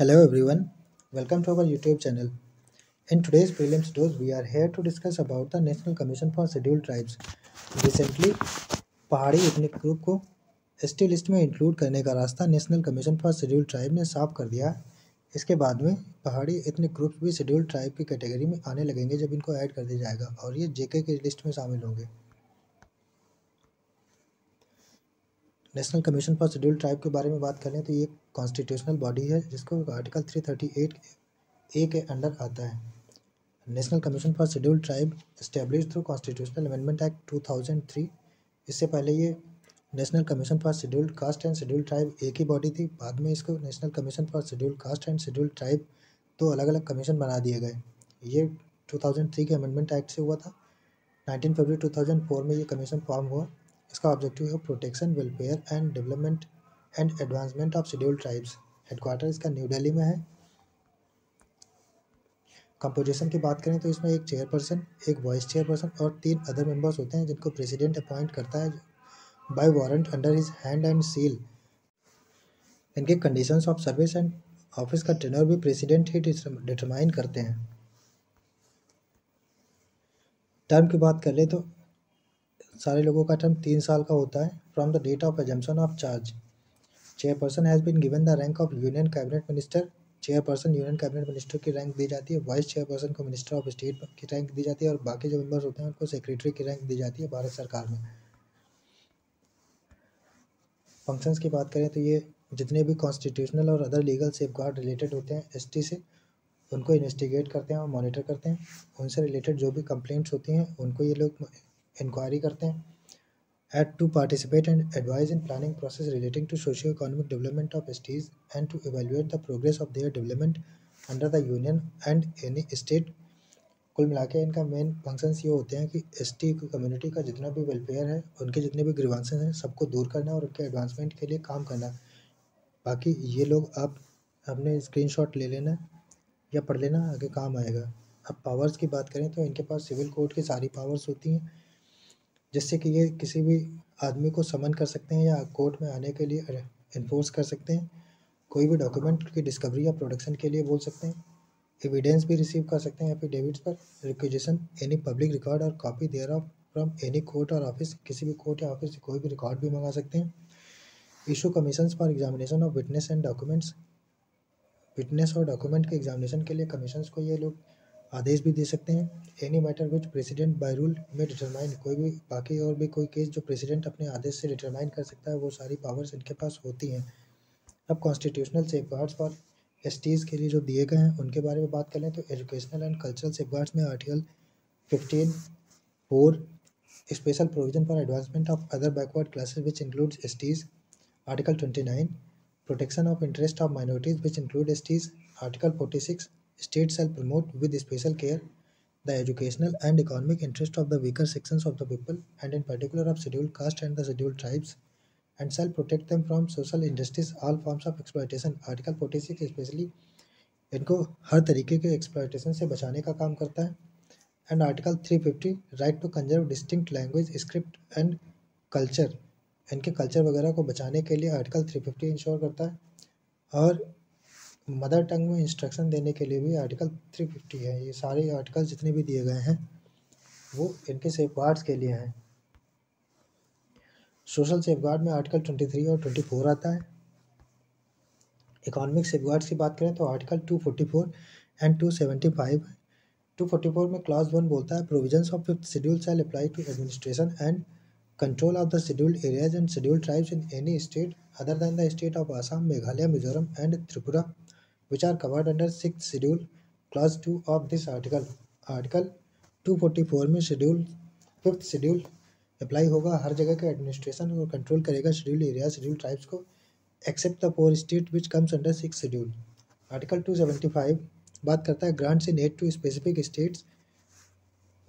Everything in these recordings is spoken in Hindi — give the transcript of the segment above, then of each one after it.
Hello everyone, welcome to our YouTube channel. In today's prelims dose, we are here to discuss about the National Commission for Scheduled Tribes. Recently, पहाड़ी एथनिक ग्रुप को एसटी लिस्ट में इंक्लूड करने का रास्ता national commission for scheduled tribe ने साफ कर दिया। इसके बाद में पहाड़ी एथनिक ग्रुप्स भी शेड्यूल्ड ट्राइब की कैटेगरी में आने लगेंगे जब इनको ऐड कर दिया जाएगा और ये जेके की लिस्ट में शामिल होंगे। National commission for scheduled tribe के बारे में बात करें तो ये कॉन्स्टिट्यूशनल बॉडी है जिसको आर्टिकल 338 ए के अंडर आता है। National commission for scheduled tribe establish through constitutional amendment act 2003। इससे पहले ये national commission for scheduled caste and scheduled tribe एक ही बॉडी थी। बाद में इसको national commission for scheduled caste and scheduled tribe दो अलग अलग कमीशन बना दिए गए। ये 2003 के अमेंडमेंट एक्ट से हुआ था। 19 फरवरी 2004 में ये कमीशन फॉर्म हुआ। इसका ऑब्जेक्टिव है protection, welfare and development and advancement of scheduled tribes. Headquarter इसका न्यू दिल्ली में है। कंपोजिशन की बात करें तो इसमें एक चेयरपर्सन, एक वाइस चेयरपर्सन और 3 अदर मेंबर्स होते हैं जिनको प्रेसिडेंट अपॉइंट करता है by warrant under his hand and seal. इनके conditions of service and office का टेन्योर भी प्रेसिडेंट ही डिटरमाइन करते हैं। टर्म की बात कर ले तो सारे लोगों का टर्म 3 साल का होता है from the date of assumption of charge. Chairperson has been given the rank of union cabinet minister. Chairperson union cabinet minister की रैंक दी जाती है। वाइस चेयरपर्सन को मिनिस्टर ऑफ स्टेट की रैंक दी जाती है और बाकी जो मेंबर्स होते हैं उनको सेक्रेटरी की रैंक दी जाती है भारत सरकार में। फंक्शंस की बात करें तो ये जितने भी कॉन्स्टिट्यूशनल और अदर लीगल सेफगार्ड रिलेटेड होते हैं एसटी से, उनको इन्वेस्टिगेट करते हैं और मॉनिटर करते हैं। उनसे रिलेटेड जो भी कंप्लेंट्स होती हैं उनको ये लोग इंक्वायरी करते हैं। Act to participate and advise in planning process relating to socio-economic development of STs and to evaluate the progress of their development under the union and any state। कुल मिला के इनका मेन फंक्शंस ये होते हैं कि एसटी कम्युनिटी का जितना भी वेलफेयर है, उनके जितने भी ग्रीवांसेस हैं, सबको दूर करना और उनके एडवांसमेंट के लिए काम करना। बाकी ये लोग आप अपने स्क्रीनशॉट ले लेना या पढ़ लेना, आगे काम आएगा। अब पावर्स की बात करें तो इनके पास सिविल कोड की सारी पावर्स होती हैं जिससे कि ये किसी भी आदमी को समन कर सकते हैं या कोर्ट में आने के लिए इन्फोर्स कर सकते हैं। कोई भी डॉक्यूमेंट की डिस्कवरी या प्रोडक्शन के लिए बोल सकते हैं। एविडेंस भी रिसीव कर सकते हैं एफिडेविट्स पर। रिक्विजिशन एनी पब्लिक रिकॉर्ड और copy thereof from any court और ऑफिस। किसी भी कोर्ट या ऑफिस से कोई भी रिकॉर्ड भी मंगा सकते हैं। Issue commissions for examination of witness and documents. Witness और डॉक्यूमेंट के एग्जामिनेशन के लिए कमीशंस को ये लोग आदेश भी दे सकते हैं। Any matter which president by rule में डिटरमाइन। कोई भी बाकी और भी कोई केस जो प्रेसिडेंट अपने आदेश से डिटरमाइन कर सकता है, वो सारी पावर्स इनके पास होती हैं। अब कॉन्स्टिट्यूशनल सेफगार्ड्स फॉर एसटीज़ के लिए जो दिए गए हैं उनके बारे में बात करें तो एजुकेशनल एंड कल्चरल सेफगार्ड्स में article 15(4) special provision for advancement of other backward classes which includes STs. Article 29 protection of interest of minorities which include STs. Article 46 state shall promote with special care the educational and economic interest of the weaker sections of the people and in particular of scheduled caste and the scheduled tribes and shall protect them from social injustice all forms of exploitation। Article 46 specially इनको हर तरीके के एक्सप्लॉयटेशन से बचाने का काम करता है। And article 350 right to conserve distinct language, script and culture. इनके कल्चर वगैरह को बचाने के लिए आर्टिकल 350 इंश्योर करता है। और मदर टंग में इंस्ट्रक्शन देने के लिए भी आर्टिकल 350 है। ये सारे आर्टिकल जितने भी दिए गए हैं वो इनके सेफगार्ड्स के लिए हैं। सोशल सेफगार्ड में आर्टिकल 23 और 24 आता है। इकोनॉमिक सेफगार्ड्स की बात करें तो आर्टिकल 244 एंड 275। 244 में क्लॉज 1 बोलता है provisions of 5th schedule shall apply to administration and control of the scheduled areas and scheduled tribes in any state other than the state of Assam, Meghalaya, Mizoram and Tripura which are covered under 6th schedule clause 2 of this article। Article 244 में शेड्यूल 5th शेड्यूल अप्लाई होगा, हर जगह का एडमिनिस्ट्रेशन और कंट्रोल करेगा शेड्यूल एरिया शेड्यूल ट्राइब्स को except the 4 state which comes under 6th schedule. Article 275 बात करता है grants in aid to specific states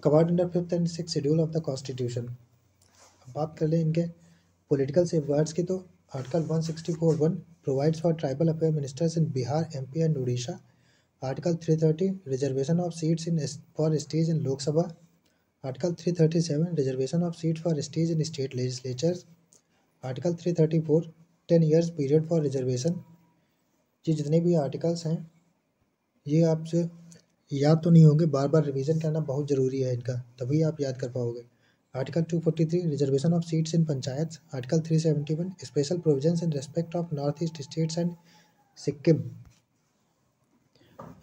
covered under 5th and 6th schedule of the constitution. अब बात कर लें इनके पॉलिटिकल सेफगार्ड्स की तो article 164(1) provides for tribal affair ministers in Bihar, MP and Odisha। Article 330 reservation of seats for STs in Lok Sabha। Article 337 reservation of seats for STs in state legislatures। Article 334 10 years period for reservation। ये जितने भी आर्टिकल्स हैं ये आपसे याद तो नहीं होंगे, बार बार रिवीजन करना बहुत ज़रूरी है इनका, तभी आप याद कर पाओगे। Article 243 reservation of seats in panchayat, article 371 special provisions in respect of north east states and Sikkim.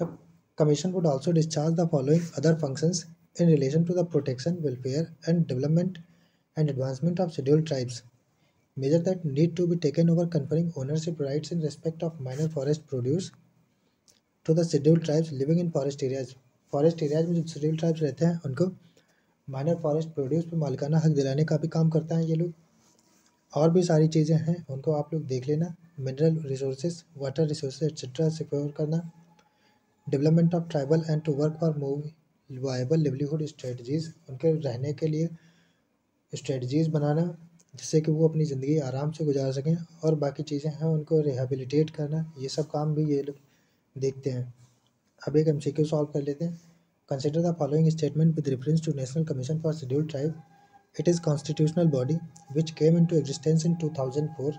The Commission would also discharge the following other functions in relation to the protection, welfare, and development and advancement of scheduled tribes. Measures that need to be taken over conferring ownership rights in respect of minor forest produce to the scheduled tribes living in forest areas. Forest areas में जो शेड्यूल ट्राइब्स रहते हैं उनको माइनर फॉरेस्ट प्रोड्यूस पे मालिकाना हक दिलाने का भी काम करता है ये लोग। और भी सारी चीज़ें हैं उनको आप लोग देख लेना। Mineral resources, water resources etcetera secure करना, development of tribal and to work for move viable livelihood strategies, उनके रहने के लिए स्ट्रेटजीज़ बनाना जिससे कि वो अपनी ज़िंदगी आराम से गुजार सकें, और बाकी चीज़ें हैं उनको रिहेबिलिटेट करना, ये सब काम भी ये लोग देखते हैं। अब एक MCQ सॉल्व कर लेते हैं। Consider the following statement with reference to national commission for scheduled tribe. It is constitutional body which came into existence in 2004.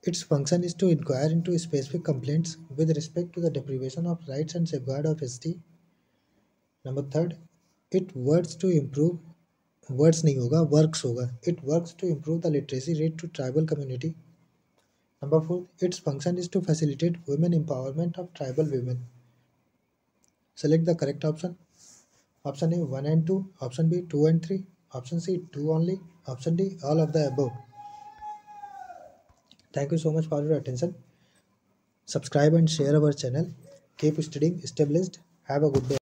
Its function is to inquire into specific complaints with respect to the deprivation of rights and safeguard of ST. Number third, it works to improve, words नहीं होगा, works होगा, it works to improve the literacy rate to tribal community. Number four, its function is to facilitate women empowerment of tribal women. Select the correct option. Option A 1 and 2, option B 2 and 3, option C 2 only, option D all of the above. Thank you so much for your attention. Subscribe and share our channel. Keep studying, stay blessed. Have a good day.